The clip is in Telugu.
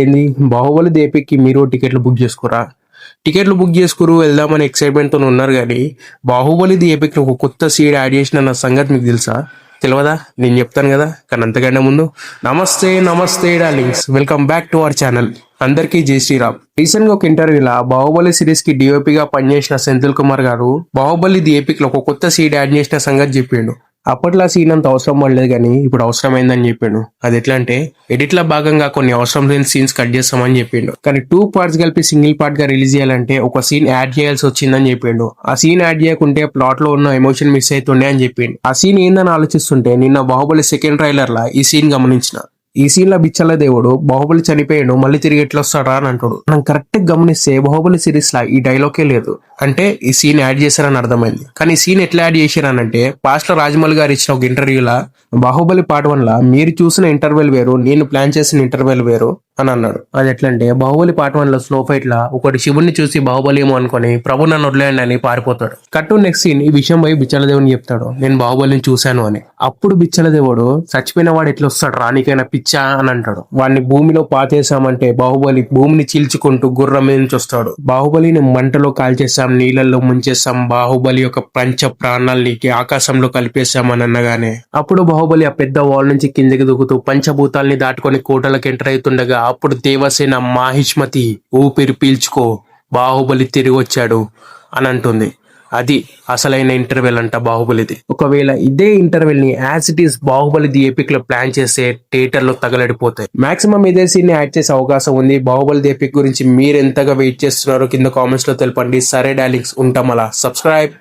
ఏంది బాహుబలి దేపికి మీరు టికెట్లు బుక్ చేసుకోరా? టికెట్లు బుక్ చేసుకురు వెళ్దామని ఎక్సైట్మెంట్ తో ఉన్నారు కానీ బాహుబలి దేపికి ఒక కొత్త సీడ్ యాడ్ చేసిన నా సంగతి మీకు తెలుసా? తెలియదా? నేను చెప్తాను కదా, కానీ అంతకంటే ముందు నమస్తే నమస్తే darlings, welcome back to our channel. అందరికీ జై శ్రీరామ్. రీసెంట్ గా ఒక ఇంటర్వ్యూలా బాహుబలి సిరీస్ కి డిఓపిగా పనిచేసిన సెంథిల్ కుమార్ గారు బాహుబలి ది ఎపిక్ లో ఒక కొత్త సీడ్ యాడ్ చేసిన సంగతి చెప్పిండు. అప్పట్లో సీన్ అంత అవసరం పడలేదు కానీ ఇప్పుడు అవసరమైందని చెప్పిండు. అది ఎట్లా అంటే ఎడిట్ లో భాగంగా కొన్ని అవసరం లేని సీన్స్ కట్ చేస్తామని చెప్పిండు. కానీ 2 పార్ట్స్ కలిపి సింగిల్ పార్ట్ గా రిలీజ్ చేయాలంటే ఒక సీన్ యాడ్ చేయాల్సి వచ్చిందని చెప్పిండు. ఆ సీన్ యాడ్ చేయకుంటే ప్లాట్ లో ఉన్న ఎమోషన్ మిస్ అవుతుండే అని చెప్పిండు. ఆ సీన్ ఏందని ఆలోచిస్తుంటే నిన్న బాహుబలి సెకండ్ ట్రైలర్ లా ఈ సీన్ గమనించిన. ఈ సీన్ లో బిచ్చల దేవుడు బాహుబలి చనిపోయాడు మళ్ళీ తిరిగి ఎట్లా వస్తాడా అని అంటాడు. మనం కరెక్ట్ గమనిస్తే బాహుబలి సిరీస్ లా ఈ డైలాగే లేదు. అంటే ఈ సీన్ యాడ్ చేశారని అర్థమైంది. కానీ ఈ సీన్ ఎట్లా యాడ్ చేశారనంటే పాస్ట్ లో రాజమౌళి గారు ఇచ్చిన ఒక ఇంటర్వ్యూలా బాహుబలి పార్ట్ 1 లా మీరు చూసిన ఇంటర్వెల్ వేరు, నేను ప్లాన్ చేసిన ఇంటర్వెల్ వేరు అని అన్నాడు. అది ఎట్లా అంటే బాహుబలి పార్ట్ 1 లో స్లో ఫైట్ లా ఒకటి శివుడిని చూసి బాహుబలి ఏమో అనుకుని ప్రభు నన్ను వదిలేయండి అని పారిపోతాడు. కట్టు నెక్స్ట్ సీన్ ఈ విషయం పోయి బిచ్చల దేవుని చెప్తాడు, నేను బాహుబలిని చూశాను అని. అప్పుడు బిచ్చల దేవుడు చచ్చిపోయిన వాడు ఎట్లా వస్తాడు రానికైనా పిచ్చా అని అంటాడు. వాడిని భూమిలో పాతేసామంటే బాహుబలి భూమిని చీల్చుకుంటూ గుర్రం మీద నుంచి వస్తాడు. బాహుబలిని మంటలో కాల్చేసాం, నీళ్ళల్లో ముంచేసాం, బాహుబలి యొక్క పంచ ప్రాణాలని ఆకాశంలో కలిపేశాం అని అనగానే అప్పుడు బాహుబలి ఆ పెద్ద వాల్ నుంచి కిందకి దూకుతూ పంచభూతాల్ని దాటుకొని కోటలకు ఎంటర్ అవుతుండగా అప్పుడు దేవసేన మాహిష్మతి ఊపిరి పీల్చుకో బాహుబలి తిరిగి వచ్చాడు అని అంటుంది. అది అసలైన ఇంటర్వెల్ అంట బాహుబలిది. ఒకవేళ ఇదే ఇంటర్వెల్ ని as it is Baahubali the epic లో ప్లాన్ చేస్తే థియేటర్ లో తగలడిపోతాయి. మాక్సిమం ఇదే సీన్ యాడ్ చేసే అవకాశం ఉంది. బాహుబలి ది ఎపిక్ గురించి మీరు ఎంతగా వెయిట్ చేస్తున్నారో కింద కామెంట్స్ లో తెలపండి. సరే డార్లింగ్స్, ఉంటాం. అలా సబ్స్క్రైబ్.